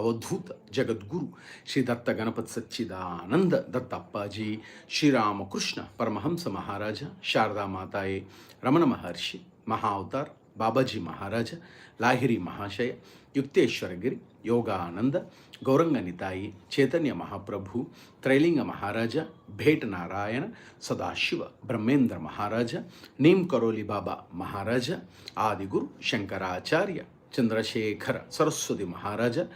Avadhuta Jagadguru Shri Datta Ganapat Satchidananda Dattappaji Shri Ramakrishna Paramahamsa Maharaja Sharda Mataye Ramana Maharshi Mahavatar Babaji Maharaja Lahiri Mahashaya Yukteshwaragiri Yogananda Gauranga Nitayi Chaitanya Mahaprabhu Trailinga Maharaja Bhet Narayana Sadashiva Brahmendra Maharaja Neem Karoli Baba Maharaja Adiguru Shankaracharya Chandrasekhara Saraswati Maharaja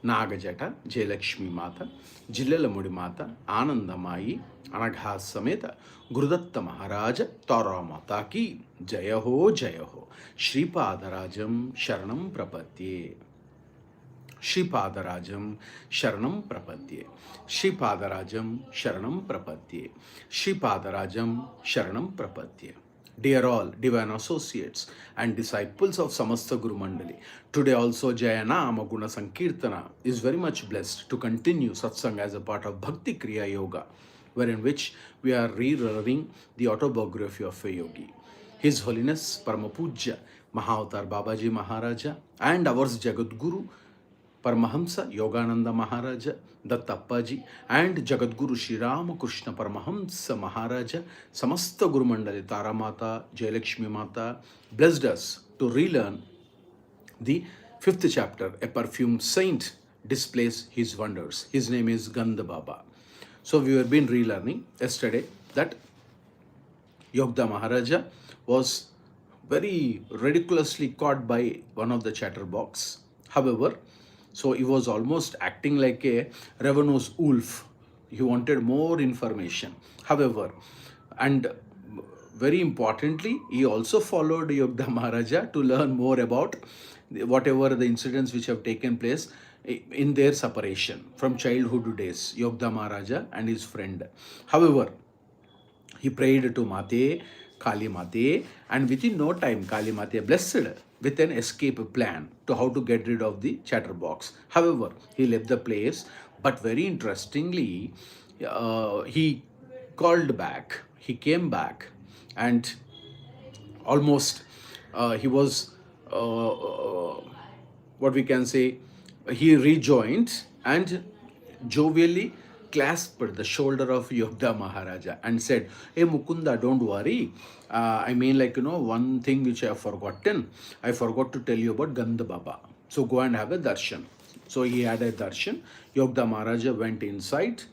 Nagajata Jayalakshmi Mata Jillamudi Mata Anandamayi Anagha Sameta Gurudatta Maharaja Tara Mata ki Jaya Ho Shripadarajam Sharanam Prapatye Shripadarajam Sharanam Prapatye Shripadarajam Sharanam Prapatye Shripadarajam Sharanam Prapatye. Dear all divine associates and disciples of Samasta Guru Mandali, today also Jaya Nama Guna Sankeertana is very much blessed to continue Satsanga as a part of Bhakti Kriya Yoga, wherein which we are relearning the autobiography of a yogi. His Holiness Paramapuja Mahavatar Babaji Maharaja and ours Jagadguru Paramahamsa Yogananda Maharaja Dattappaji and Jagadguru Shri Ramakrishna Paramahamsa Maharaja Samasta Guru Mandali Taramata Jayalakshmi Mata blessed us to relearn the 5th chapter. A perfume saint displays his wonders. His name is Gandha Baba. So we have been relearning yesterday that Yogda Maharaja was very ridiculously caught by one of the chatterbox. However, so he was almost acting like a ravenous wolf. He wanted more information. However, and very importantly, he also followed Yogda Maharaja to learn more about whatever the incidents which have taken place in their separation from childhood days, Yogda Maharaja and his friend. However, he prayed to Mate, Kali Mate, and within no time, Kali Mate blessed with an escape plan to how to get rid of the chatterbox. However, he left the place, but very interestingly, he called back, he came back, and almost he was, what we can say, he rejoined and jovially clasped the shoulder of Yogda Maharaja and said, "Hey Mukunda, don't worry. One thing which I have forgotten. I forgot to tell you about Gandha Baba. So go and have a darshan." So he had a darshan. Yogda Maharaja went inside.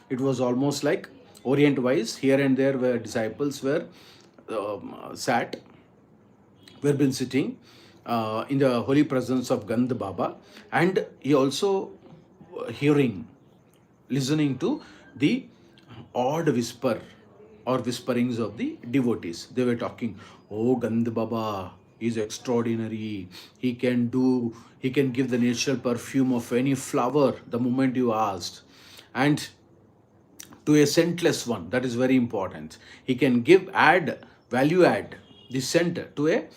It was almost like Orient-wise, here and there where disciples were been sitting in the holy presence of Gandha Baba, and he also listening to the odd whisper or whisperings of the devotees. They were talking, "Oh, Gandha Baba is extraordinary. He can give the natural perfume of any flower the moment you asked. And to a scentless one, that is very important. He can value add the scent to a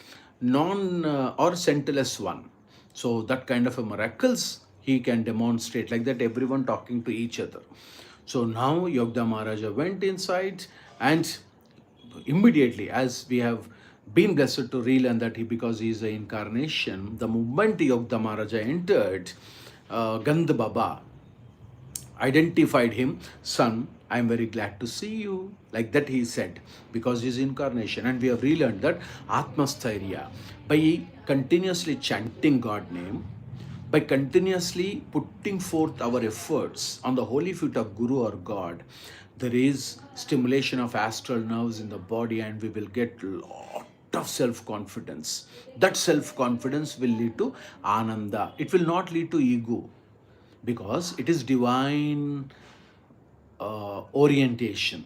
non or scentless one. So that kind of a miracles he can demonstrate, like that everyone talking to each other." So now Yogda Maharaja went inside, and immediately, as we have been blessed to relearn that because he is an incarnation, the moment Yogda Maharaja entered, Gandha Baba identified him, "Son, I am very glad to see you." Like that he said, because he is incarnation. And we have relearned that Atmasthirya, by continuously chanting God name, by continuously putting forth our efforts on the holy feet of Guru or God, there is stimulation of astral nerves in the body, and we will get lot of self-confidence. That self-confidence will lead to Ananda. It will not lead to ego, because it is divine orientation.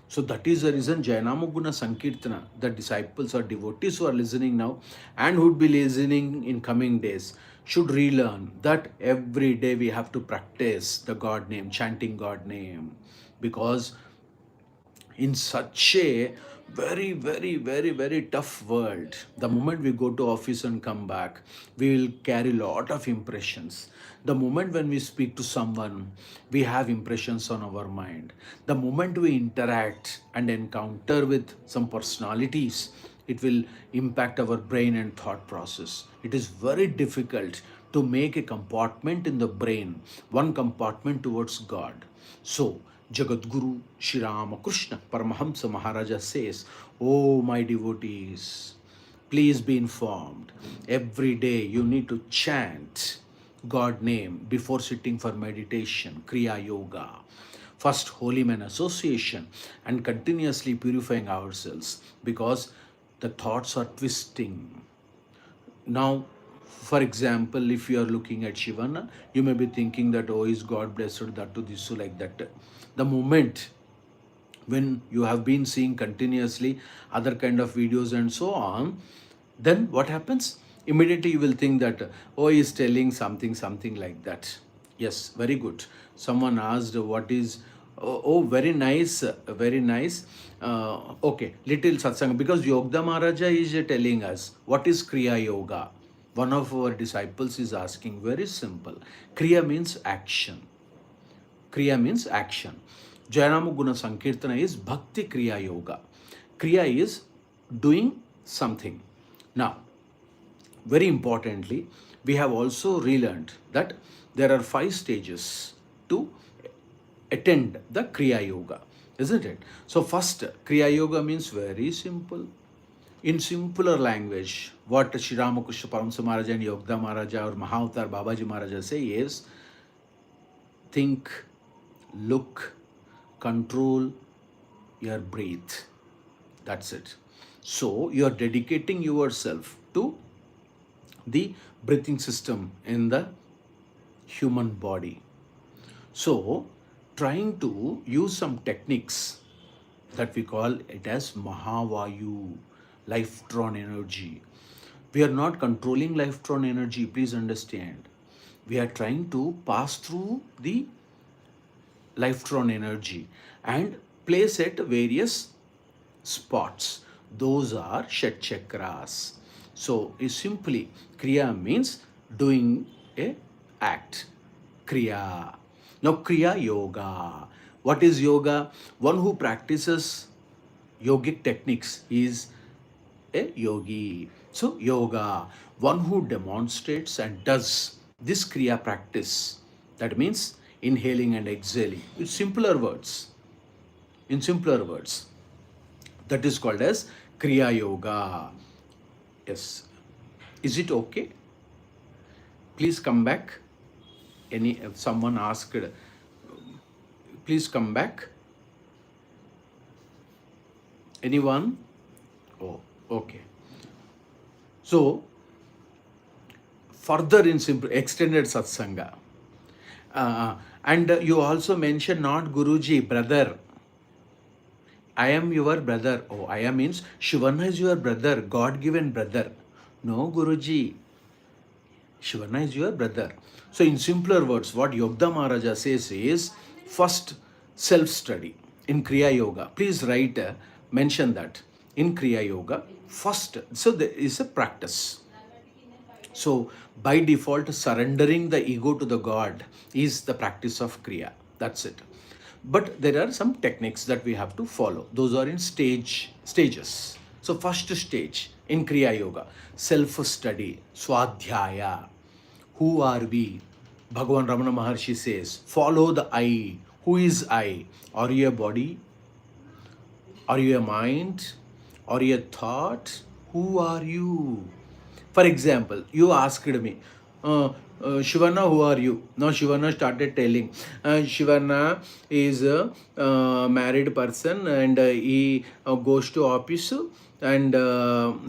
So that is the reason Jaya Nama Guna Sankeertana, the disciples or devotees who are listening now and who would be listening in coming days, should relearn that every day we have to practice the God name, chanting God name, because in such a very, very, very, very tough world, the moment we go to office and come back, we will carry a lot of impressions. The moment when we speak to someone, we have impressions on our mind. The moment we interact and encounter with some personalities, it will impact our brain and thought process. It is very difficult to make a compartment in the brain, one compartment towards God. So, Jagadguru Sri Ramakrishna Paramahamsa Maharaja says, "Oh, my devotees, please be informed. Every day you need to chant God name before sitting for meditation, Kriya Yoga. First, holy man association and continuously purifying ourselves because the thoughts are twisting. Now, for example, if you are looking at Shivana, you may be thinking that, oh, is God blessed, that to this, so like that. The moment when you have been seeing continuously other kind of videos and so on, then what happens? Immediately you will think that, oh, he is telling something like that. Yes, very good. Someone asked what is, oh, very nice, very nice. Okay, little satsanga, because Yogda Maharaja is telling us what is Kriya Yoga. One of our disciples is asking, very simple. Kriya means action. Kriya means action. Jaya Nama Guna Sankeerthana is Bhakti Kriya Yoga. Kriya is doing something. Now, very importantly, we have also relearned that there are 5 stages to attend the Kriya Yoga, isn't it? So first, Kriya Yoga means very simple. In simpler language, what Sri Ramakrishna Paramahamsa Maharaja and Yogda Maharaja or Mahavatar Babaji Maharaja say is, think, look, control your breath. That's it. So you are dedicating yourself to the breathing system in the human body. So trying to use some techniques that we call it as Mahavayu, life drawn energy. We are not controlling life drawn energy, please understand. We are trying to pass through the life drawn energy and place at various spots. Those are Shat Chakras. So, simply, Kriya means doing a act. Kriya. Now, Kriya Yoga. What is yoga? One who practices yogic techniques is a yogi. So, yoga. One who demonstrates and does this Kriya practice. That means inhaling and exhaling. In simpler words. In simpler words. That is called as Kriya Yoga. Yes. Is it okay? Please come back. If someone asked, please come back. Anyone? Oh, okay. So, further in simple, extended satsanga. And you also mentioned not Guruji, brother. I am your brother. Oh, I am means Shivana is your brother, God-given brother. No, Guruji. Shivana is your brother. So, in simpler words, what Yogda Maharaja says is, first self-study in Kriya Yoga. Please write, mention that in Kriya Yoga, first, so there is a practice. So, by default, surrendering the ego to the God is the practice of Kriya. That's it. But there are some techniques that we have to follow. Those are in stages. So first stage in Kriya Yoga, self-study, Swadhyaya. Who are we? Bhagavan Ramana Maharshi says, follow the I. Who is I? Are you a body? Are you a mind? Are you a thought? Who are you? For example, you asked me, Shivana, who are you? Now Shivana started telling, Shivana is a married person and he goes to office and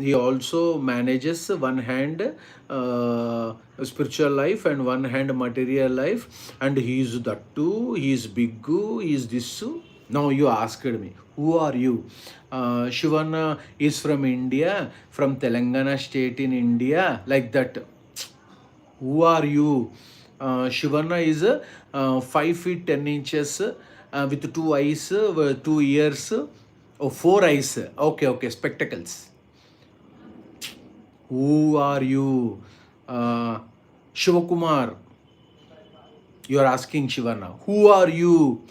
he also manages one hand spiritual life and one hand material life, and he is that too, he is big, he is this. Now you asked me, who are you? Shivana is from India, from Telangana state in India, like that. Who are you? Shivana is 5 feet 10 inches with 2 eyes, 2 ears, 4 eyes. Okay, spectacles. Who are you? Shivakumar. You are asking Shivana. Who are you?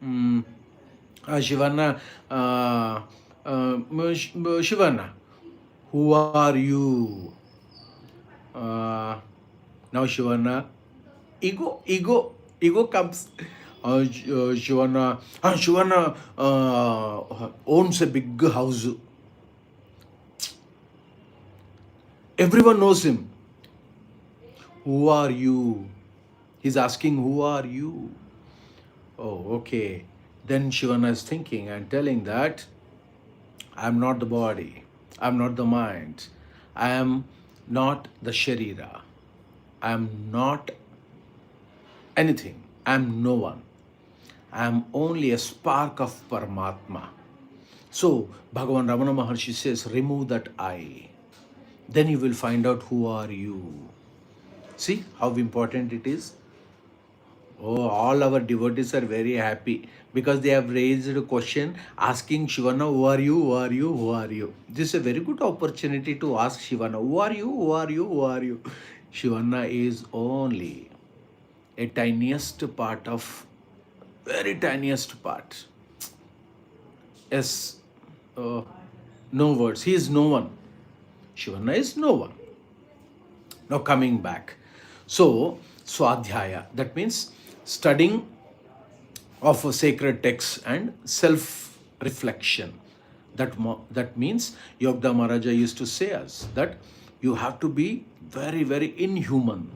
Shivana. Shivana. Who are you? Now Shivana, ego comes. Shivana owns a big house. Everyone knows him. Who are you? He's asking, who are you? Oh, okay. Then Shivana is thinking and telling that I'm not the body, I'm not the mind, I am not the Sharira, I am not anything, I am no one, I am only a spark of Paramatma. So, Bhagavan Ramana Maharshi says, remove that I. Then you will find out who are you. See how important it is? Oh, all our devotees are very happy because they have raised a question asking Shivana, who are you? Who are you? Who are you? This is a very good opportunity to ask Shivana, who are you? Who are you? Who are you? Shivana is only a tiniest part of, very tiniest part. Yes, no words. He is no one. Shivana is no one. Now coming back. So, Swadhyaya, that means studying of a sacred text and self-reflection. That means Yogda Maharaja used to say us that you have to be very, very inhuman.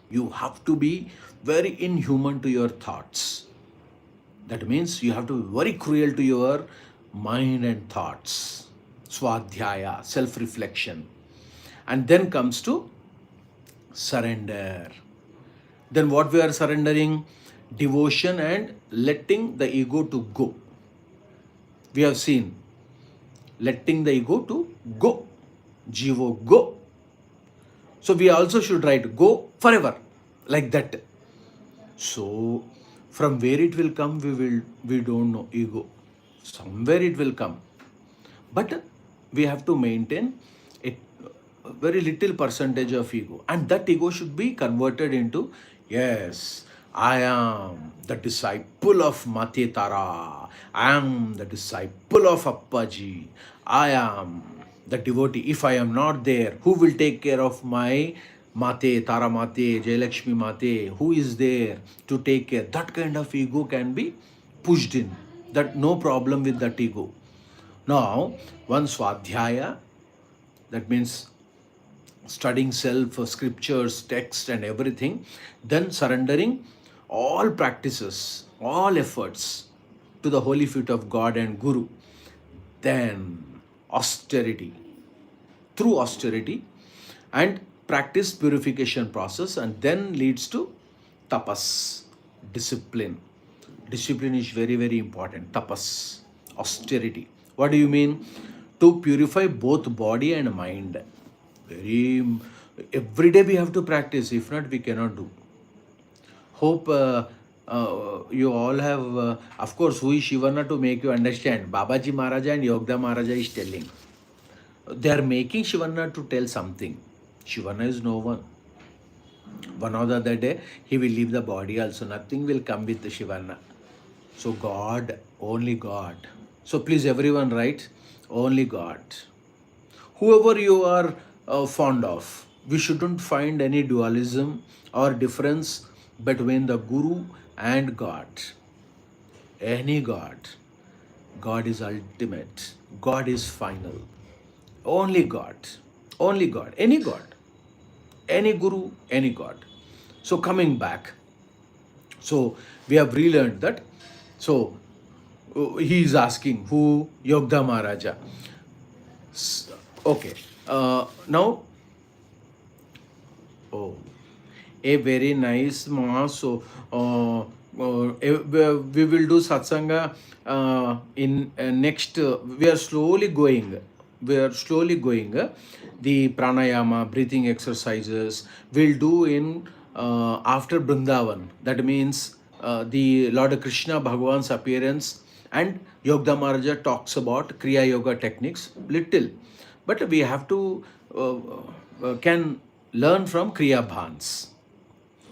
You have to be very inhuman to your thoughts. That means you have to be very cruel to your mind and thoughts. Swadhyaya, self-reflection. And then comes to surrender. Then what we are surrendering? Devotion and letting the ego to go. We have seen letting the ego to go. Jivo, go. So we also should write go forever, like that. So from where it will come, we don't know. Ego, somewhere it will come, but we have to maintain a very little percentage of ego, and that ego should be converted into, yes, I am the disciple of Mate Tara, I am the disciple of Appaji, I am the devotee. If I am not there, who will take care of my Mate, Tara Mate, Jayalakshmi Mate? Who is there to take care? That kind of ego can be pushed in. That no problem with that ego. Now, one Swadhyaya, that means studying self, scriptures, text, and everything, then surrendering all practices, all efforts to the holy feet of God and Guru. Then austerity, through austerity, and practice purification process, and then leads to tapas, discipline. Discipline is very, very important. Tapas, austerity. What do you mean? To purify both body and mind. Very, every day we have to practice. If not, we cannot do. Hope you all have, of course, who is Shivana to make you understand? Babaji Maharaja and Yogda Maharaja is telling. They are making Shivana to tell something. Shivana is no one. One or the other day, he will leave the body also. Nothing will come with the Shivana. So God, only God. So please everyone write, only God. Whoever you are fond of, we shouldn't find any dualism or difference between the Guru and God. Any God. God is ultimate. God is final. Only God. Only God. Any God. Any Guru, any God. So coming back. So we have relearned that. So he is asking who? Yogda Maharaja. Okay. Now, oh, a very nice Maha. So we will do Satsanga in next. We are slowly going. We are slowly going. The pranayama, breathing exercises, we'll do in after Brindavan. That means the Lord Krishna Bhagavan's appearance, and Yogda Maharaja talks about Kriya Yoga techniques little. But we have to can learn from Kriya Bhans.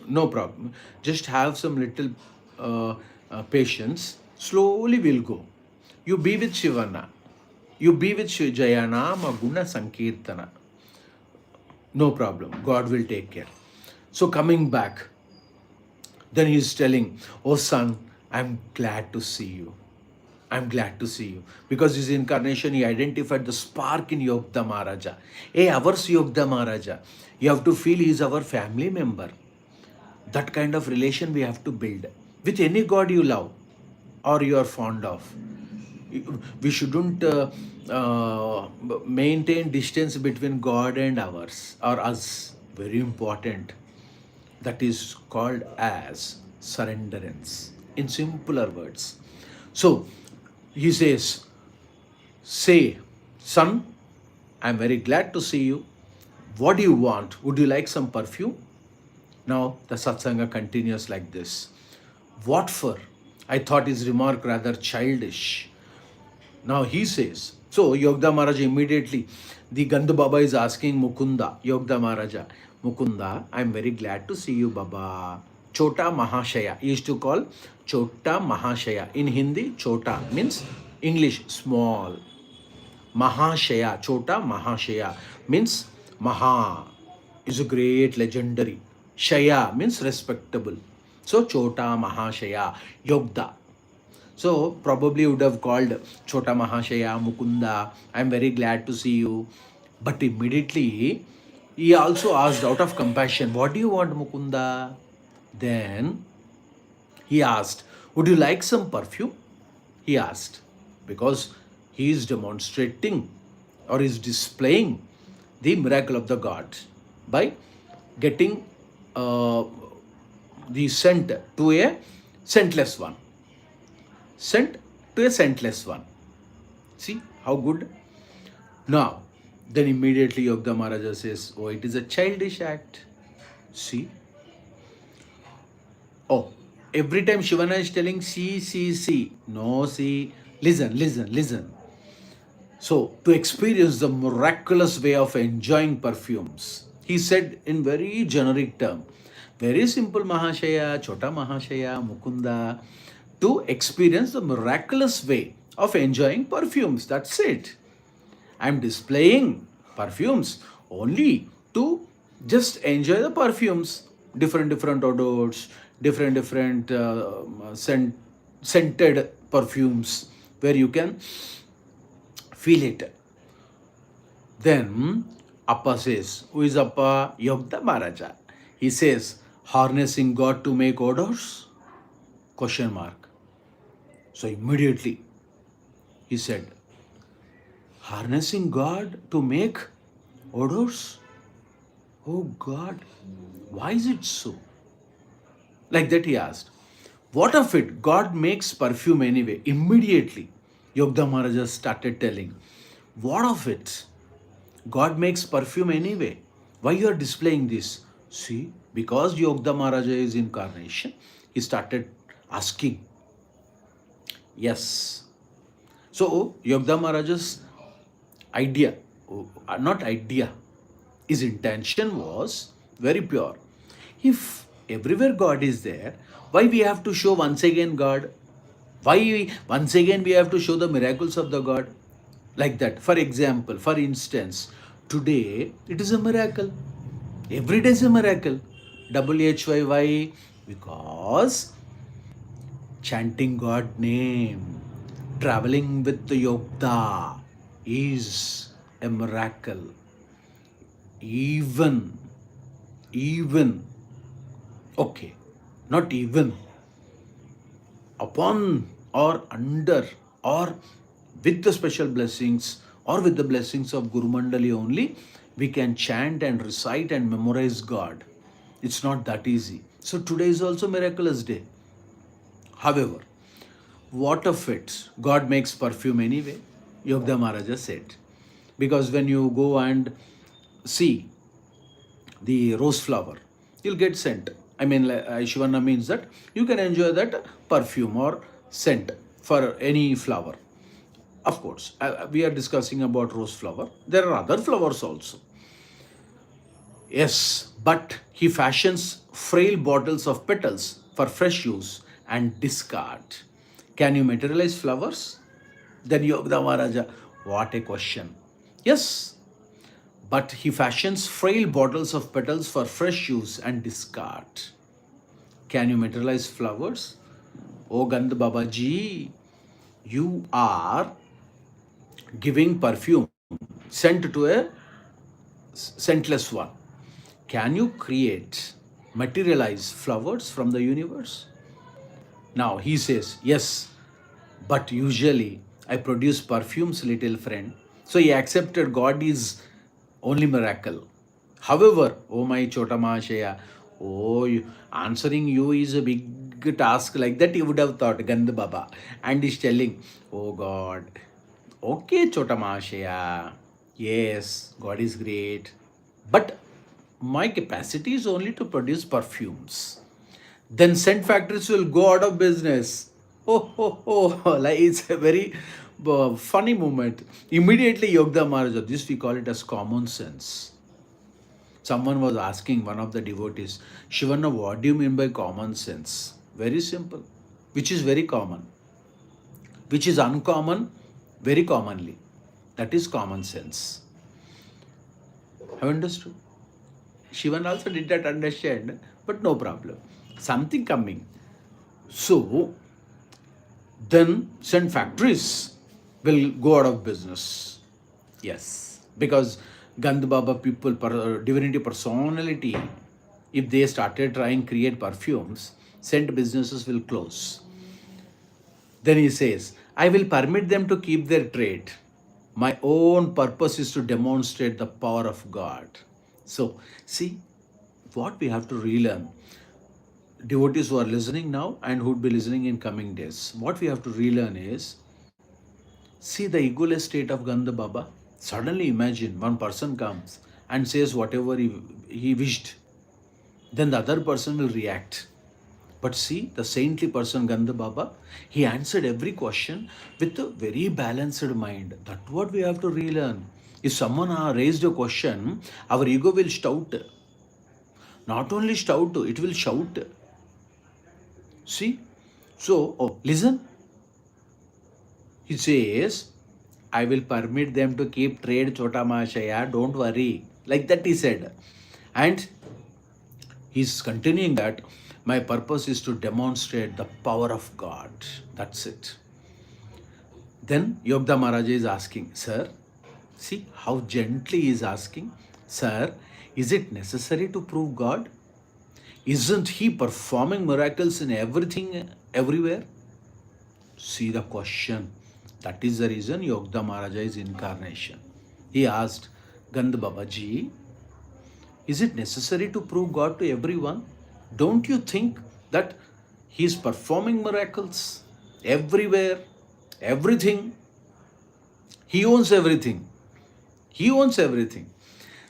No problem. Just have some little patience. Slowly we'll go. You be with Shivana. You be with Jaya Nama Guna Sankeerthana. No problem. God will take care. So coming back, then he is telling, oh son, I'm glad to see you. I'm glad to see you. Because his incarnation, he identified the spark in Yogda Maharaja. Hey, ours Yogda Maharaja. You have to feel he is our family member. That kind of relation we have to build with any god you love or you are fond of. We shouldn't maintain distance between God and ours or us. Very important. That is called as surrenderance in simpler words. So he says, say, son, I'm very glad to see you. What do you want? Would you like some perfume? Now the satsanga continues like this. What for? I thought his remark rather childish. Now he says, so Yogda Maharaja immediately, the Gandha Baba is asking Mukunda, Yogda Maharaja, Mukunda, I am very glad to see you, Baba. Chota Mahashaya. He used to call Chota Mahashaya. In Hindi, Chota means English, small. Mahashaya, Chota Mahashaya means Maha is a great legendary. Shaya means respectable. So Chota Mahashaya, Yogda. So probably would have called Chota Mahashaya, Mukunda, I am very glad to see you. But immediately he also asked out of compassion, what do you want, Mukunda? Then he asked, would you like some perfume? He asked, because he is demonstrating or is displaying the miracle of the God by getting the scent to a scentless one. Sent to a scentless one. See how good? Now, then immediately Yogda Maharaja says, oh, it is a childish act. See? Oh, every time Shivana is telling, see. No, see. Listen. So, to experience the miraculous way of enjoying perfumes, he said in very generic term, very simple Mahashaya, Chota Mahashaya, Mukunda, to experience the miraculous way of enjoying perfumes. That's it. I'm displaying perfumes only to just enjoy the perfumes, different odors, different scented perfumes where you can feel it. Then Appa says, who is Appa? Yogda Maharaja. He says, harnessing God to make odors? Question mark. So immediately he said, harnessing God to make odors? Oh God, why is it so? Like that he asked. What of it? God makes perfume anyway. Immediately, Yogda Maharaja started telling, what of it? God makes perfume anyway. Why you are displaying this? See, because Yogda Maharaja is incarnation, he started asking. Yes. So, Yogda Maharaja's idea, not idea, his intention was very pure. If everywhere God is there, why we have to show once again God? Why once again we have to show the miracles of the God? Like that. For example, for instance, today it is a miracle. Every day is a miracle. WHY, why? Because chanting God name, traveling with the Yogda is a miracle. Even, okay, not even, upon or under or with the special blessings or with the blessings of Guru Mandali only, we can chant and recite and memorize God. It's not that easy. So today is also miraculous day. However, what of it? God makes perfume anyway, Yogda Maharaja said. Because when you go and see the rose flower, you'll get scent. I mean, Ishvara means that you can enjoy that perfume or scent for any flower. Of course, we are discussing about rose flower. There are other flowers also. Yes, but he fashions frail bottles of petals for fresh use and discard. Can you materialize flowers? Then Yogda Maharaja, what a question. Yes, but he fashions frail bottles of petals for fresh use and discard. Can you materialize flowers? Oh Gandha Babaji, you are giving perfume sent to a scentless one. Can you create, materialize flowers from the universe? Now he says, yes, but usually I produce perfumes, little friend. So he accepted God is only miracle. However, oh my Chota Mahashaya, answering you is a big task. Like that, you would have thought, Gandha Baba. And he's telling, oh God, okay, Chota Mahashaya, yes, God is great. But my capacity is only to produce perfumes. Then scent factories will go out of business. Like it's a very funny moment. Immediately, Yogda Maharaj, this we call it as common sense. Someone was asking one of the devotees, Shivana, what do you mean by common sense? Very simple. Which is very common. Which is uncommon, very commonly. That is common sense. Have you understood? Shivan also did not understand, but no problem. Something coming. So, then scent factories will go out of business. Yes, because Gandha Baba people, divinity personality, if they started trying create perfumes, scent businesses will close. Then he says, I will permit them to keep their trade. My own purpose is to demonstrate the power of God. So, see what we have to relearn. Devotees who are listening now and who would be listening in coming days, what we have to relearn is, see the egoless state of Gandha Baba. Suddenly imagine one person comes and says whatever he wished. Then the other person will react. But see, the saintly person Gandha Baba, he answered every question with a very balanced mind. That's what we have to relearn. If someone raised a question, our ego will shout. Not only shout, it will shout. See? So, listen. He says, I will permit them to keep trade, Chota Mahashaya, don't worry. Like that he said. And he's continuing that, my purpose is to demonstrate the power of God. That's it. Then Yogda Maharaj is asking, sir, see how gently he is asking, sir, is it necessary to prove God? Isn't he performing miracles in everything, everywhere? See the question. That is the reason Yogda Maharaja is incarnation. He asked, Gandha Babaji, is it necessary to prove God to everyone? Don't you think that he is performing miracles everywhere, everything? He owns everything. He owns everything.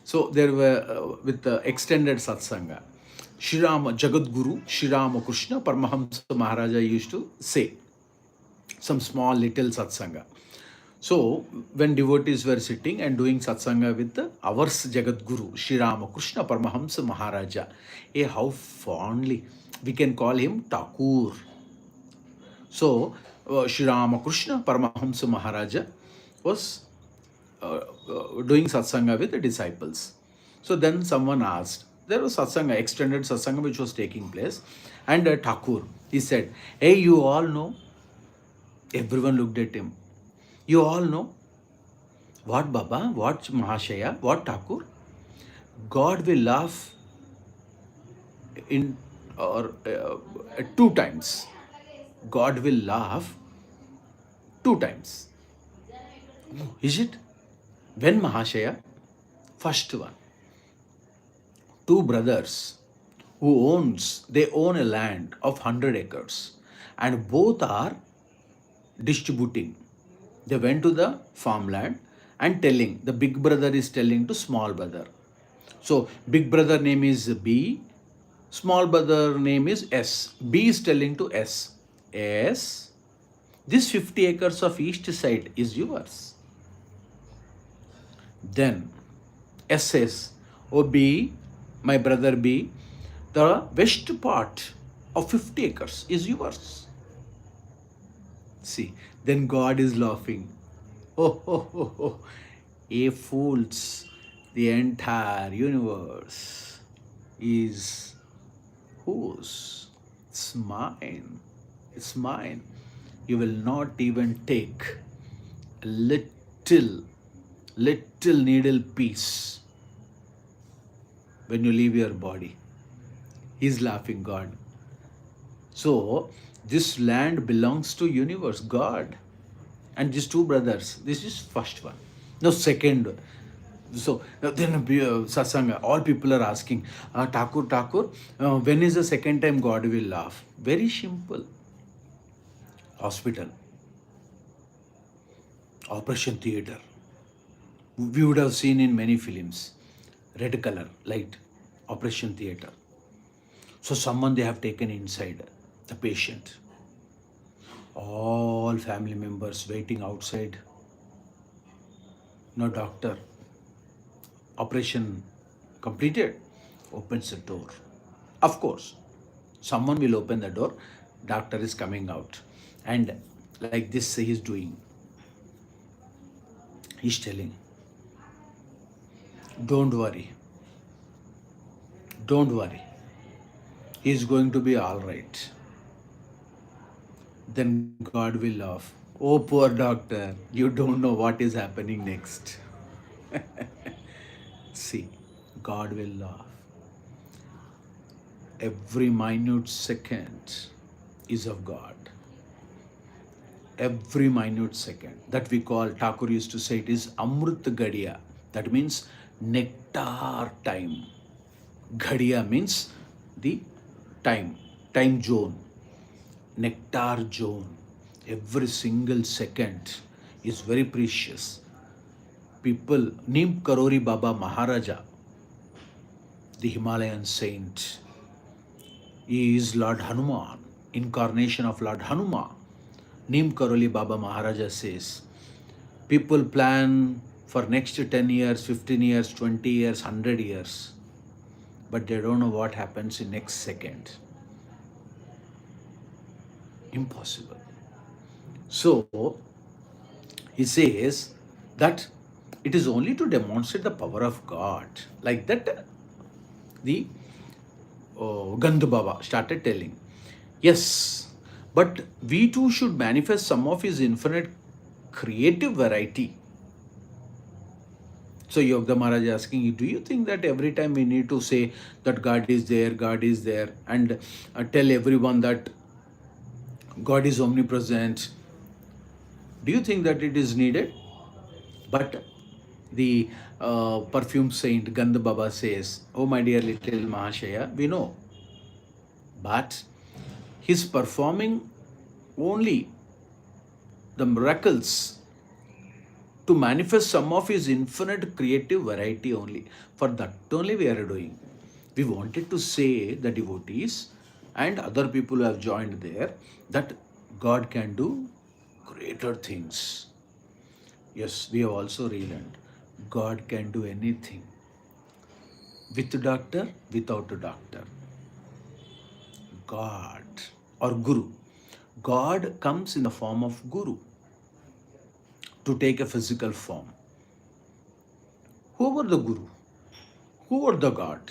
So there were, with the extended Satsanga, Shrirama Jagadguru, Shrirama Krishna, Paramahamsa Maharaja used to say some small little Satsanga. So when devotees were sitting and doing Satsanga with our Jagadguru, Shrirama Krishna, Paramahamsa Maharaja, how fondly we can call him Thakur. So Shrirama Krishna, Paramahamsa Maharaja was doing Satsanga with the disciples. So then someone asked, there was Satsanga, extended Satsanga which was taking place, and Thakur, he said, hey, you all know, everyone looked at him, you all know, what Baba, what Mahashaya, what Thakur, God will laugh in or 2 times. God will laugh 2 times. Is it? When Mahashaya? First one. 2 brothers who they own a land of 100 acres and both are distributing. They went to the farmland and telling, the big brother is telling to small brother. So big brother name is B, small brother name is S. B is telling to S, S, this 50 acres of east side is yours. Then S says, oh B, my brother B, the west part of 50 acres is yours. See, then God is laughing. Oh, fools. The entire universe is whose? It's mine. It's mine. You will not even take a little needle piece when you leave your body. He's laughing, God. So this land belongs to universe, God. And these two brothers, this is first one. No, second. So then Satsanga, all people are asking, Thakur, when is the second time God will laugh? Very simple. Hospital, operation theater. We would have seen in many films. Red color, light, operation theater. So someone they have taken inside, the patient. All family members waiting outside. No doctor. Operation completed. Opens the door. Of course, someone will open the door. Doctor is coming out. And like this he is doing. He's telling, don't worry. Don't worry. He is going to be all right. Then God will laugh. Oh, poor doctor, you don't know what is happening next. See, God will laugh. Every minute second is of God. Every minute second. That we call, Thakur used to say, it is Amrit Gadiya. That means nectar time. Ghadiya means the time zone. Nectar zone. Every single second is very precious. People, Neem Karori Baba Maharaja, the Himalayan saint, he is Lord Hanuman, incarnation of Lord Hanuman. Neem Karoli Baba Maharaja says, people plan for next 10 years, 15 years, 20 years, 100 years, but they don't know what happens in next second. Impossible. So, he says that it is only to demonstrate the power of God. Like that, the Gandha Baba started telling, yes, but we too should manifest some of his infinite creative variety. So Yoga Maharaj is asking, do you think that every time we need to say that God is there, and tell everyone that God is omnipresent, do you think that it is needed? But the perfume saint Gandha Baba says, oh my dear little Mahashaya, we know. But he's performing only the miracles to manifest some of his infinite creative variety only. For that only we are doing. We wanted to say the devotees and other people who have joined there that God can do greater things. Yes, we have also relearned. God can do anything. With a doctor, without a doctor. God or Guru. God comes in the form of Guru to take a physical form. Who were the Guru? Who were the God?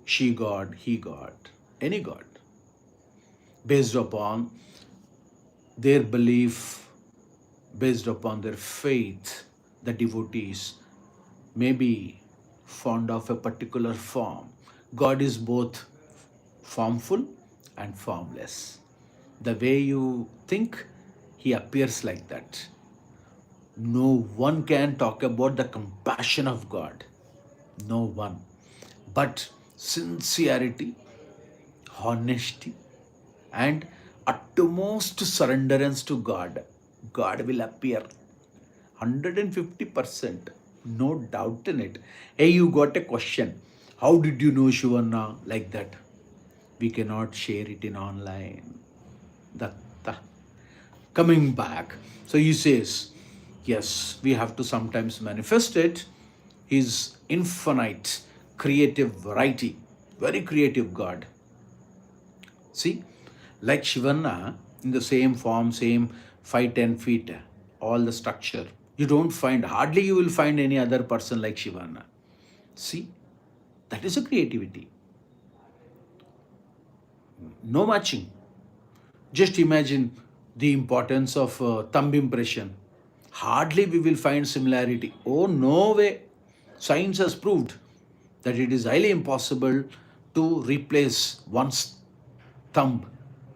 She God, he God, any God. Based upon their belief, based upon their faith, the devotees may be fond of a particular form. God is both formful and formless. The way you think, he appears like that. No one can talk about the compassion of God. No one. But sincerity, honesty, and utmost surrenderance to God, God will appear 150%. No doubt in it. Hey, you got a question. How did you know Shivarama? Like that. We cannot share it in online. Datta. Coming back. So he says, yes, we have to sometimes manifest it. His infinite creative variety. Very creative God. See, like Shivarama, in the same form, same 5-10 feet, all the structure, You don't find, hardly you will find any other person like Shivana. See, that is a creativity. No matching. Just imagine the importance of thumb impression. Hardly we will find similarity. Oh, no way. Science has proved that it is highly impossible to replace one's thumb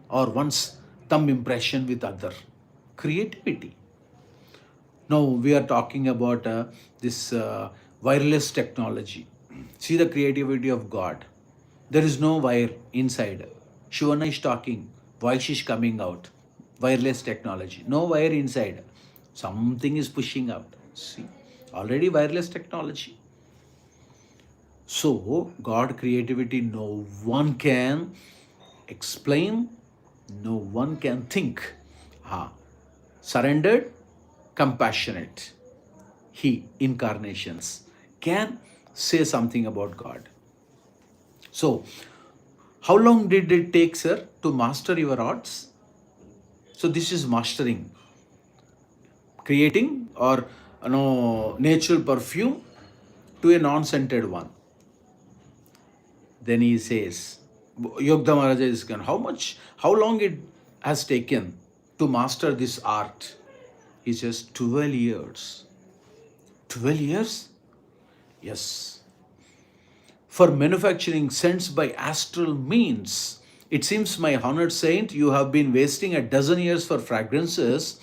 or one's thumb impression with other. Creativity. Now we are talking about this wireless technology. See the creativity of God. There is no wire inside. Shivana is talking, voice is coming out. Wireless technology. No wire inside. Something is pushing out. See, already wireless technology. So, God creativity, no one can explain, no one can think. Surrendered, compassionate. He, incarnations, can say something about God. So, how long did it take, sir, to master your arts? So, this is mastering, creating or natural perfume to a non-scented one. Then he says, Yogda Maharaja is gone. How long it has taken to master this art? He says 12 years. 12 years? Yes. For manufacturing scents by astral means. It seems, my honored saint, you have been wasting a dozen years for fragrances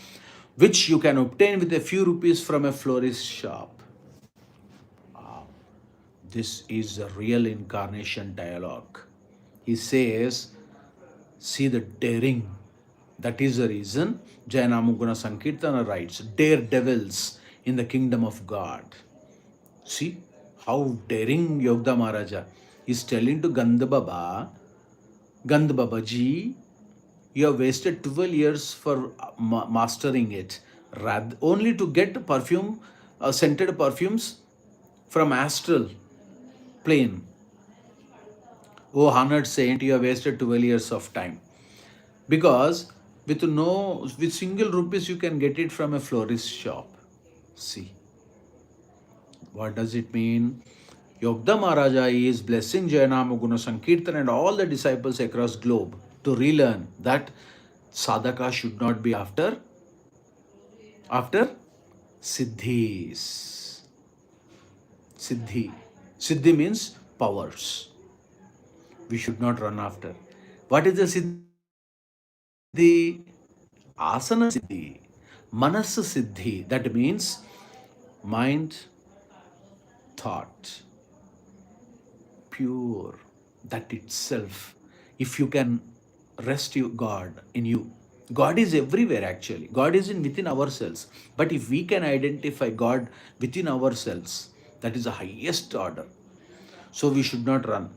which you can obtain with a few rupees from a florist shop. This is a real incarnation dialogue. He says, see the daring. That is the reason Jaya Nama Guna Sankeertana writes, daredevils in the kingdom of God. See how daring Yogda Maharaja is telling to Gandha Baba, Gandha Babaji, you have wasted 12 years for mastering it, only to get perfume, scented perfumes from astral plane. Oh, honored saint, you have wasted 12 years of time. Because with single rupees you can get it from a florist shop. See, what does it mean? Yogda Maharaja is blessing Jaya Nama Guna Sankeertana and all the disciples across globe to relearn that sadhaka should not be after Siddhis. Siddhi. Siddhi means powers. We should not run after. What is the Siddhi? Asana Siddhi. Manas Siddhi. That means mind, thought, pure. That itself. If you can rest your God in you. God is everywhere actually. God is within ourselves. But if we can identify God within ourselves, that is the highest order. So we should not run.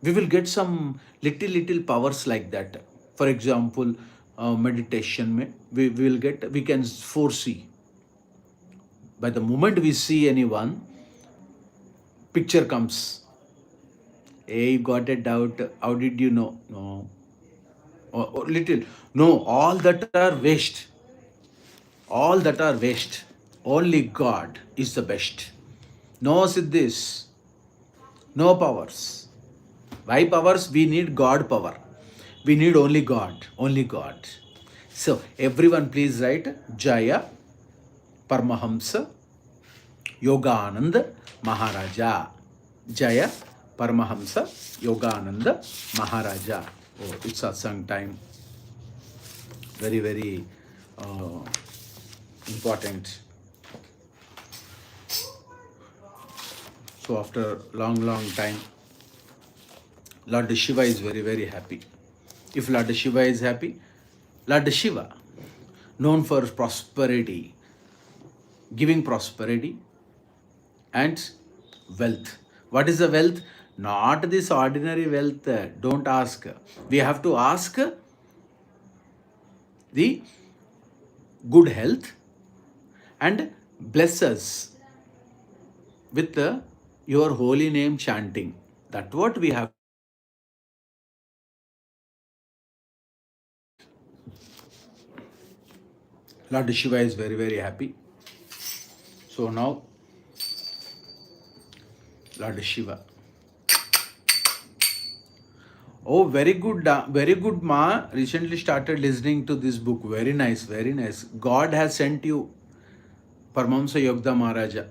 We will get some little powers like that. For example, meditation, we can foresee. By the moment we see anyone, picture comes. Hey, you got a doubt. How did you know? No. Or little. No, all that are waste. All that are waste. Only God is the best. No Siddhis, no powers. Why powers? We need God power. We need only God. Only God. So, everyone please write Jaya Paramahamsa Yogananda Maharaja. Jaya Paramahamsa Yogananda Maharaja. Oh, it's satsang time. Very uh, important. So after long time, Lord Shiva is very happy. If Lord Shiva is happy, Lord Shiva, known for prosperity, giving prosperity and wealth. What is the wealth? Not this ordinary wealth. Don't ask. We have to ask the good health and bless us with your holy name chanting. That's what we have. Lord Shiva is very happy. So now, Lord Shiva. Oh, very good, Ma. Recently started listening to this book. Very nice, very nice. God has sent you, Paramahamsa Yogda Maharaja.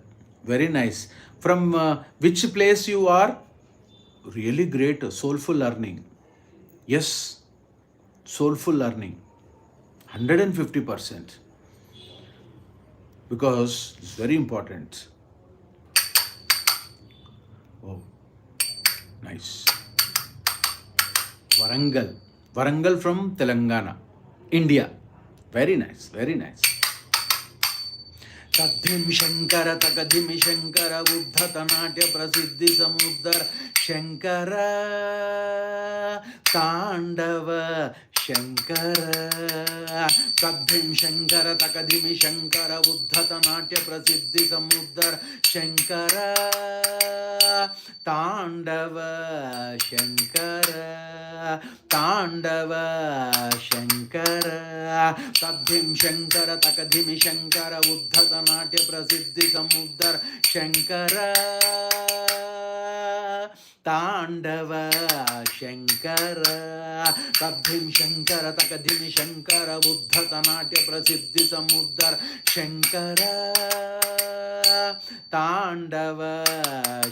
Very nice. From which place you are? Really great, soulful learning. Yes, soulful learning. 150%. Because it's very important. Oh, nice. Warangal from Telangana, India. Very nice, very nice. Taddhim Shankara, Takadhimi Shankara, Uddhata Natya Prasiddhi Samudar Shankara, Tandava Shankara. Taddhim Shankara, Takadhimi Shankara, Uddhata Natya Prasiddhi Samudar Shankara, Tandava Shankara, Tandava Shankara. Taddhim Shankara, Takadhimi Shankara, Uddhata Natya Prasiddhi Samudar Shankara, Tandava Shankara. Taddhim Shankara, Takadhimi Shankara, Uddhata Natya Prasiddhi Samudar Shankara, Tandava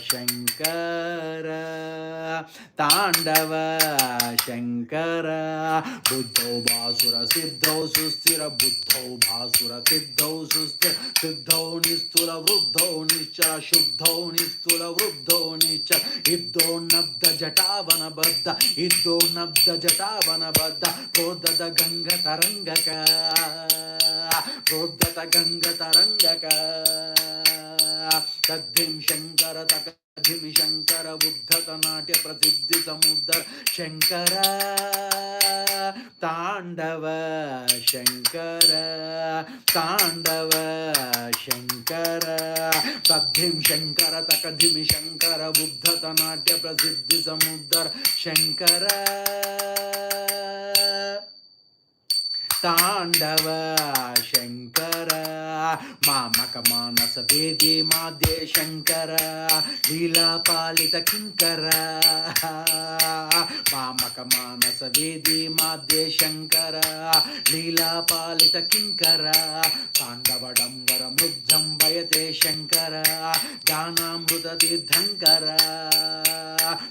Shankara, Tandava Shankara. Buddho Bhasura Siddho Sustira, Buddho Bhasura Siddho Sustira, Siddho Nistula Vruddho Nichara, Shuddho Nistula Vruddho Nichara, Iddo Nabda Jatavana Baddha, Iddo Nabda Jatavana Baddha, Prodada Ganga Tarangaka, Prodada Ganga Tarangaka. Taddhim Shankara, Takadhimi Shankara, Uddhata Natya Prasiddhi Samudar Shankara, Tandava Shankara, Tandava Shankara. Taddhim Shankara, Takadhimi Shankara, Uddhata Natya Prasiddhi Samudar Shankara, Tandava Shankara. Mamaka Manasa Vedi Madhya Shankara, Lila Palita Kinkara. Mamaka Manasa Vedi Madhya Shankara, Lila Palita Kinkara. Tandava Dambara Mrudzam Vayate Shankara, Ganamruta Tirthankara.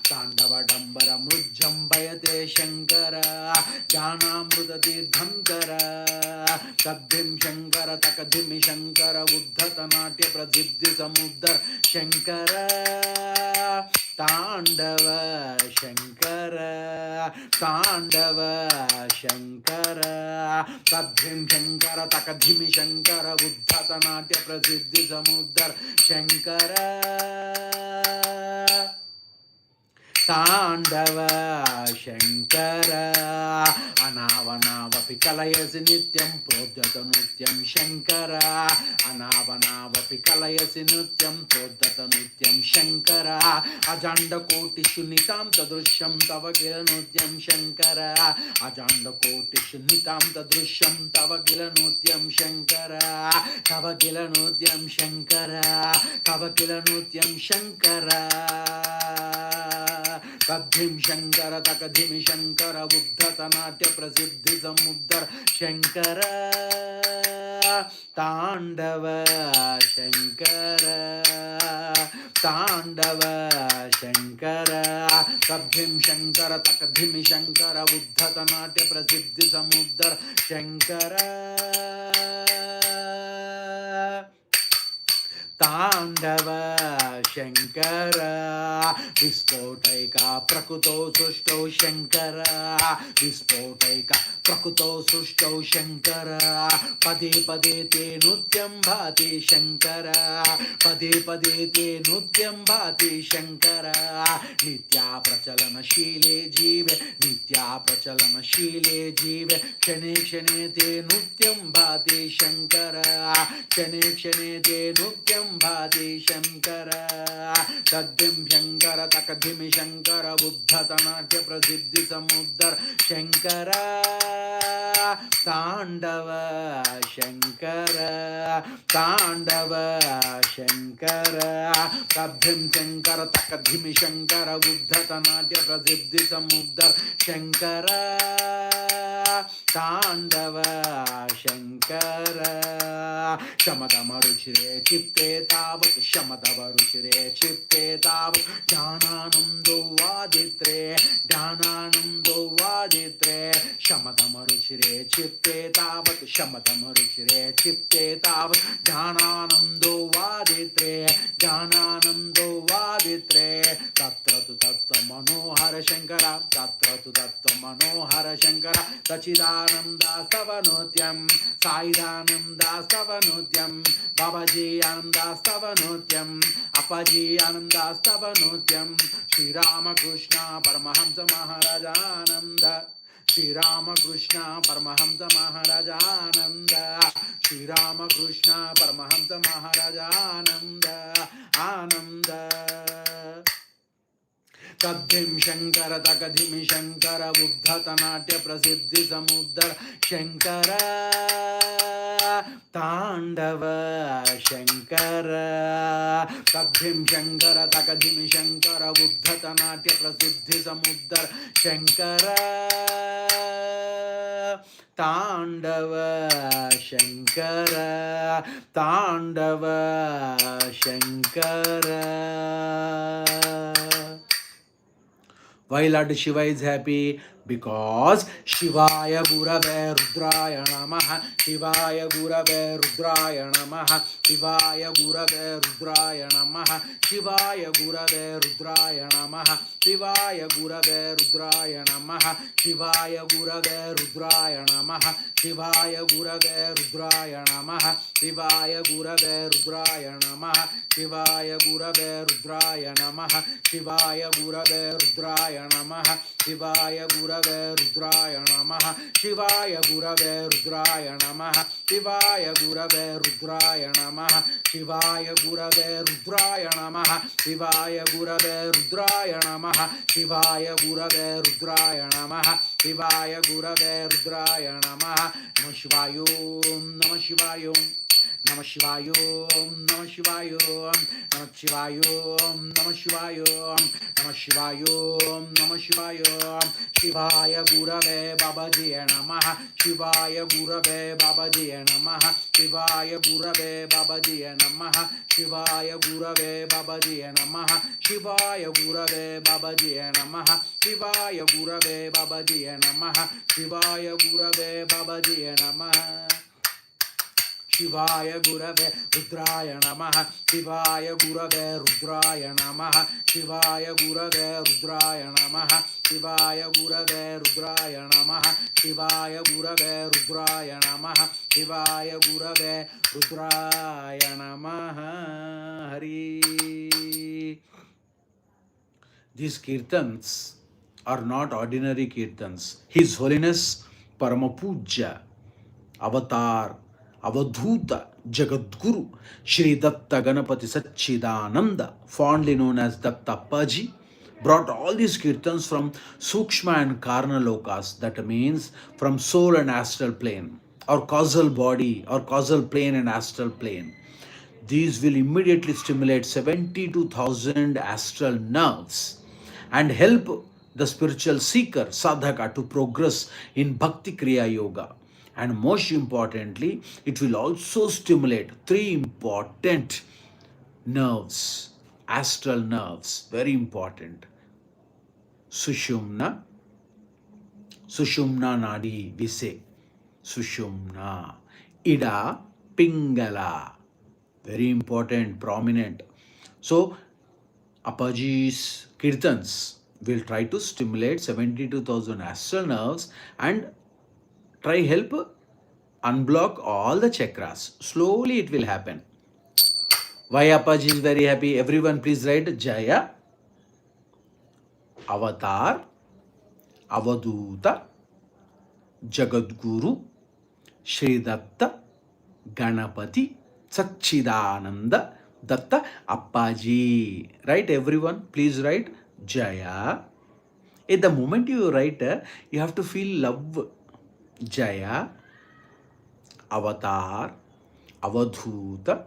Tandava Dambara Mrudzam Vayate Shankara, Ganamruta Tirthankara. Taddhim Shankara, Takadhimi Shankara, Uddhata Natya Prasiddhi Samudar Shankara, Tandava Shankara, Tandava Shankara. Taddhim Shankara, Takadhimi Shankara, Uddhata Natya Prasiddhi Samudar Shankara, Tandava Shankara. Anavanavapi Kalayasi Nityam Prodhata Nutyam Shankara, Anavanavapi Kalayasi Nityam Prodhata Nutyam Shankara, Ajanda Koti Shunitam Tadrusham Tavagila Nutyam Shankara, Ajanda Koti Shunitam Tadrusham Tavagila Nutyam Shankara, Tavagila Nutyam Shankara, Tavagila Nutyam Shankara. Taddhim Shankara, Takadhimi Shankara, Uddhata Natya Prasiddhi Samudar Shankara, Tandava Shankara, Tandava Shankara. Taddhim Shankara, Takadhimi Shankara, Uddhata Natya Prasiddhi Samudar Shankara, Tandava Shankara. Vispotaika Prakuto Sushto Shankara, Vispotaika Prakuto Sushto Shankara. Pade Pade Te Nutyam Bhati Shankara, Pade Pade Te Nutyam Bhati Shankara. Nitya Prachalana Shile Jive, Nitya Prachalana Shile Jive, Kshane Kshane Te Nutyam Bhati Shankara, Kshane Kshane Te Nutyam Bhati Shankara. Taddhim Shankara, Takadhimi Shankara, Uddhata Natya Prasiddhi Samudar Shankara, Tandava Shankara, Tandava Shankara, Taddhim Shankara, Takadhimi Shankara, Uddhatanadya Prasiddhi Samuddar Shankara, Tandava Shankara, Shamadamaruchire Chipte Tavat, Shamadavaruchire Chipte Tavat, Jnananando Vaditre, Jnananando Vaditre, Shamadamaruchire Chipte Tavat, Shamadamaruchire Chipte Tavat, Jnananando Vaditre, Jnananando Vaditre, Tatra tu Tatta Manohara Shankara, Tatra tu Tatta Manohara Shankara, Sachidananda Stavanutyam, Saidananda Stavanutyam, Babajiya Stavanutyam, Apajiya Stavanutyam, Sri Ramakrishna Paramahamsa Maharajananda, Sri Ramakrishna Paramahamsa Maharajananda, Sri Ramakrishna Paramahamsa Maharajananda, Ananda. Taddhim Shankara, Takadhimi Shankara, Uddhatanadya Prasiddhi Samuddar Shankara, Tandava Shankara, Taddhim Shankara, Takadhimi Shankara, Uddhatanadya Prasiddhi Samuddar Shankara, Tandava Shankara, Tandava Shankara. Why Lord Shiva is happy? Because Shivaya Gurave Rudraya Namaha, Shivaya Gurave Rudraya Namaha, Shivaya Gurave Rudraya Namaha, Shivaya Gurave Rudraya Namaha, Shivaya Gurave Rudraya Namaha, Shivaya Gurave Rudraya Namaha, Shivaya Gurave Rudraya Namaha, Shivaya Gurave Rudraya Namaha, Shivaya Gurave Rudraya Namaha, Shivaya Gurave Rudraya Namaha, Shivaya Gurave Rudraya Namaha, Shivaya Gurave Rudraya Namaha, Shivaya Gurave Rudraya Namaha, Shivaya Gurave Rudraya Namaha, Shivaya Gurave Rudraya Namaha, Shivaya Gurave Rudraya Namaha, Shivaya Gurave Rudraya Namaha, Namah Shivayaom, Namah Shivayaom, Namah Shivayaom, Namah Shivayaom, Namah Shivayaom, Namah Shivayaom, Namah Shivayaom, Namah Shivayaom, Shivaya Gurave Babajiya Namaha, Shivaya Gurave Babajiya Namaha, Shivaya Gurave Babajiya Namaha, Shivaya Gurave Babajiya Namaha, Shivaya Gurave Babajiya Namaha, Shivaya Gurave Babajiya Namaha, Shivaya Gurave Babajiya Namaha. Shivaya Gurave Rudraya Namaha, Shivaya Gurave Rudraya Namaha, Shivaya Gurave Rudraya Namaha, Shivaya Gurave Rudraya Namaha, Shivaya Gurave Rudraya Namaha, Shivaya Gurave Rudraya Namaha. Hari. These kirtans are not ordinary kirtans. His Holiness Paramapuja Avatar Avadhuta Jagadguru Shri Datta Ganapati Satchidananda, fondly known as Dattapaji, brought all these kirtans from Sukshma and Karna Lokas, that means from soul and astral plane, or causal body, or causal plane and astral plane. These will immediately stimulate 72,000 astral nerves and help the spiritual seeker, sadhaka, to progress in Bhakti Kriya Yoga. And most importantly, it will also stimulate three important nerves, astral nerves, very important. Sushumna, Sushumna Nadi, we say. Sushumna. Ida, Pingala. Very important, prominent. So, Apaji's kirtans will try to stimulate 72,000 astral nerves and try help unblock all the chakras. Slowly it will happen. Why Apaji is very happy? Everyone please write Jaya, Avatar, Avaduta, Jagadguru, Shri Datta, Ganapati, Satchidananda, Datta Appaji. Right, everyone? Please write Jaya. At the moment you write, you have to feel love. Jaya, Avatar, Avadhuta,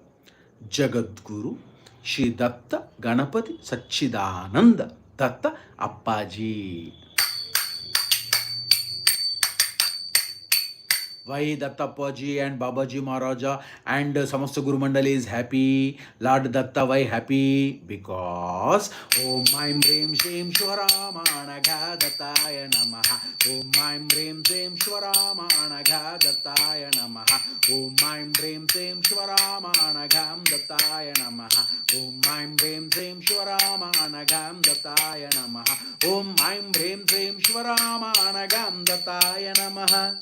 Jagadguru, Shri Datta Ganapati Sachidananda Datta Appaji. Why Datta Appaji and Babaji Maharaja and Samasta Guru Mandali is happy? Lord Datta, why happy? Because Om Aim Reem Shreem Shivarama Anagha Dattaya Namaha. Om Aim Reem Shreem Shivarama Anagha Dattaya Namaha. Om Aim Reem Shreem Shivarama Anagha Dattaya Namaha. Om Aim Reem Shreem Shivarama Anagha Dattaya Namaha. Om Aim Reem Shreem Shivarama Anagha Dattaya Namaha.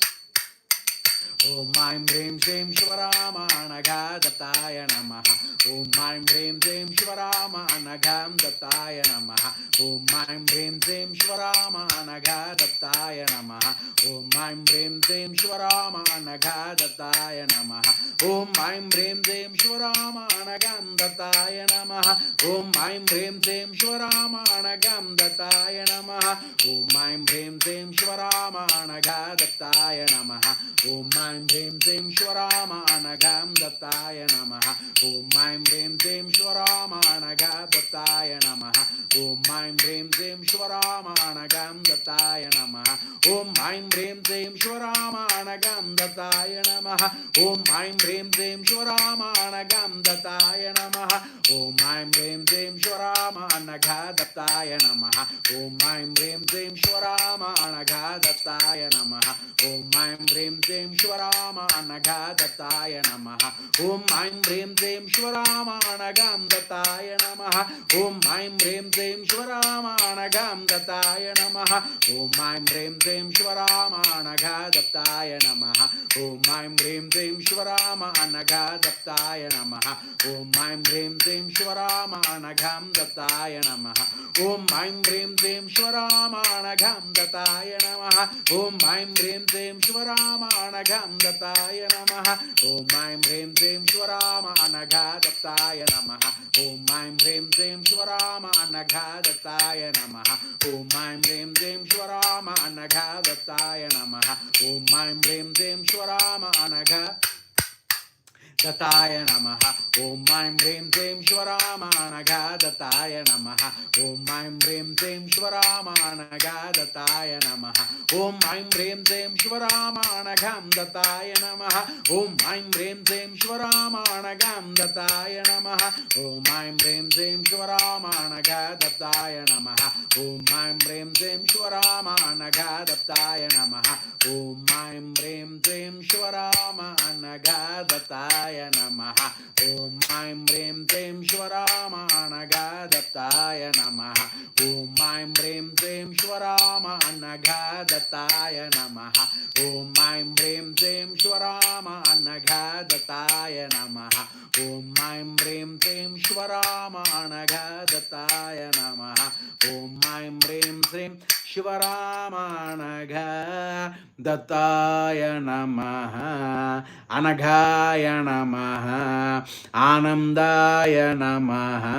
Om Aim Reem Shreem Shivarama Anagha Dattaya Namaha. Om Aim Reem Shreem Shivarama Anagha Dattaya Namaha. Om Aim Reem Shreem Shivarama Anagha Dattaya Namaha. Om Aim Reem Shreem Shivarama Anagha Dattaya Namaha. Om Aim Reem Shreem Shivarama Anagha Dattaya Namaha. Om Aim Reem Shreem Shivarama Anagha Dattaya Namaha. Om Aim Reem Shreem Shivarama Anagha Dattaya Namaha. Om Aim Reem Shreem Shivarama Anagha Dattaya Namaha. Om Aim Reem Shreem Shivarama Anagha Dattaya Namaha. Om Aim Reem Shreem Shivarama Anagha Dattaya Namaha. Om Aim Reem Shreem Shivarama Anagha Dattaya Namaha. Om Aim Reem Shreem Shivarama Anagha Dattaya Namaha. Om Aim Reem Shreem Shivarama Anagha Dattaya Namaha. Om Aim Reem Shreem Shivarama Anagha Dattaya Namaha. Om Aim Reem Shreem Shivarama Anagha Dattaya Namaha. Om Aim Reem Shreem Shivarama Anagha Dattaya Namaha. Om Aim Reem Shreem Shivarama Anagha Dattaya Namaha. Om Aim Reem Shreem Shivarama Anagha Dattaya Namaha. Om Aim Reem Shreem Shivarama Anagha Dattaya Namaha. Om Aim Reem Shreem Shivarama Anagha Dattaya Namaha. Om Aim Reem Shreem Shivarama Anagha Dattaya Namaha. Om Aim Reem Shreem Shivarama Anagha Dattaya Namaha. Om Aim Reem Shreem Shivarama Anagha Dattaya Namaha. Om Aim Reem Shreem Shivarama Anagha Dattaya Namaha. Om Aim Reem Shreem Shivarama Anagha Dattaya Namaha. Om Aim Reem Shreem Shivarama Anagha Dattaya Namaha. Om Aim Reem Shreem Shivarama Anagha Dattaya Namaha. Om Aim Reem Shreem Shivarama Anagha Dattaya Namaha. Om Aim Reem Shreem Shivarama Anagha Dattaya Namaha. Om Aim Reem Shreem Shivarama Anagha Dattaya Namaha. Om Aim Reem Shreem Shivarama Anagha Dattaya Namaha. Om Aim Reem Shreem Shivarama Anagha Dattaya Namaha. Om Aim Reem Shreem Shivarama Anagha Dattaya Namaha. Om Aim Reem Shreem Shivarama Anagha Dattaya Namaha. Om Aim Reem Shreem Shivarama Anagha Dattaya Namaha. Om Aim Reem Shreem Shivarama Anagha Dattaya Namaha. Om Aim Reem Shreem Shivarama Anagha Dattaya Namaha. Om Aim Reem Shreem Shivarama Anagha Dattaya Namaha. Anaghaya Namaha. Anandaya Namaha.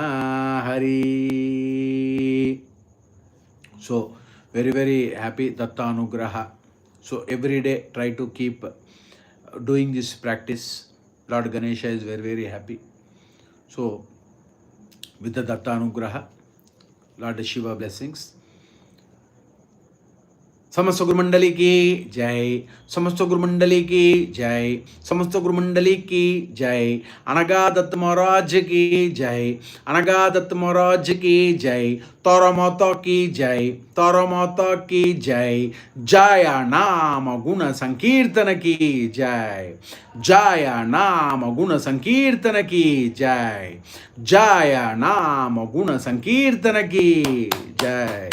Hari. So, very, very happy Datta Anugraha. So, every day try to keep doing this practice. Lord Ganesha is very, very happy. So, with the Datta Anugraha, Lord Shiva blessings. समस्त गुरुमंडली की जय. समस्त गुरुमंडली की जय. समस्त गुरुमंडली की जय. अनघा दत्त महाराज की जय. अनघा दत्त महाराज की जय. तारा माता की जय. तारा माता की जय. जया नाम गुण संकीर्तन की जय. जया नाम गुण संकीर्तन की जय. जया नाम गुण संकीर्तन की जय.